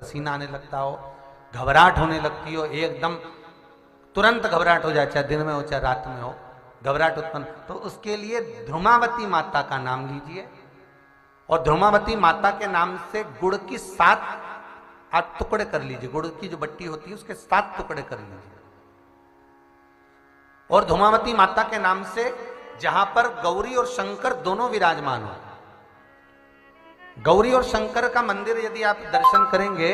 पसीना आने लगता हो, घबराहट होने लगती हो, एकदम तुरंत घबराहट हो जाए, चाहे दिन में हो चाहे रात में हो, घबराहट उत्पन्न, तो उसके लिए ध्रुमावती माता का नाम लीजिए और ध्रुमावती माता के नाम से गुड़ की 7 टुकड़े कर लीजिए। गुड़ की जो बट्टी होती है उसके 7 टुकड़े कर लीजिए और ध्रुमावती माता के नाम से जहां पर गौरी और शंकर दोनों विराजमान हो, गौरी और शंकर का मंदिर यदि आप दर्शन करेंगे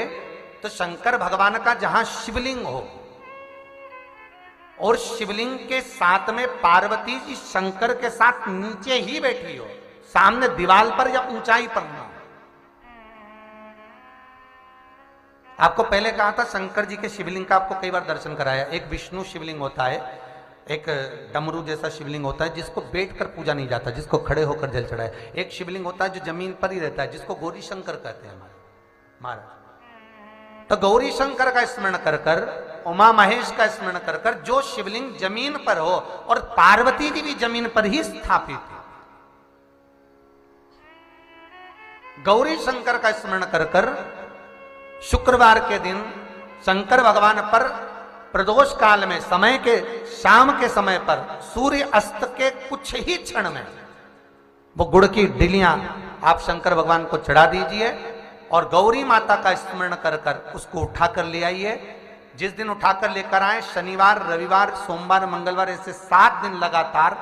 तो शंकर भगवान का जहां शिवलिंग हो और शिवलिंग के साथ में पार्वती जी शंकर के साथ नीचे ही बैठी हो, सामने दीवार पर या ऊंचाई पर ना। आपको पहले कहा था शंकर जी के शिवलिंग का आपको कई बार दर्शन कराया। एक विष्णु शिवलिंग होता है, एक डमरू जैसा शिवलिंग होता है जिसको बैठकर पूजा नहीं जाता, जिसको खड़े होकर जल चढ़ाए। एक शिवलिंग होता है जो जमीन पर ही रहता है, जिसको गौरी शंकर कहते हैं हमारे महाराज। तो गौरी शंकर का स्मरण कर कर, उमा महेश का स्मरण कर कर, जो शिवलिंग जमीन पर हो और पार्वती जी भी जमीन पर ही स्थापित है, गौरी शंकर का स्मरण कर कर शुक्रवार के दिन शंकर भगवान पर प्रदोष काल में समय के शाम के समय पर सूर्य अस्त के कुछ ही क्षण में वो गुड़ की डिलियां आप शंकर भगवान को चढ़ा दीजिए और गौरी माता का स्मरण कर कर उसको उठाकर ले आइए। जिस दिन उठाकर लेकर आए, शनिवार रविवार सोमवार मंगलवार ऐसे 7 दिन लगातार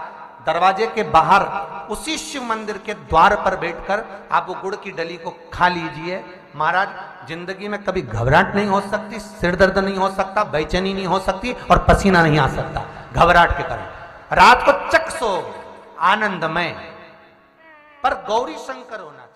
दरवाजे के बाहर उसी शिव मंदिर के द्वार पर बैठकर आप वो गुड़ की डली को खा लीजिए। महाराज, जिंदगी में कभी घबराहट नहीं हो सकती, सिर दर्द नहीं हो सकता, बेचैनी नहीं हो सकती और पसीना नहीं आ सकता घबराहट के कारण। रात को चक सो आनंदमय, पर गौरी शंकर होना।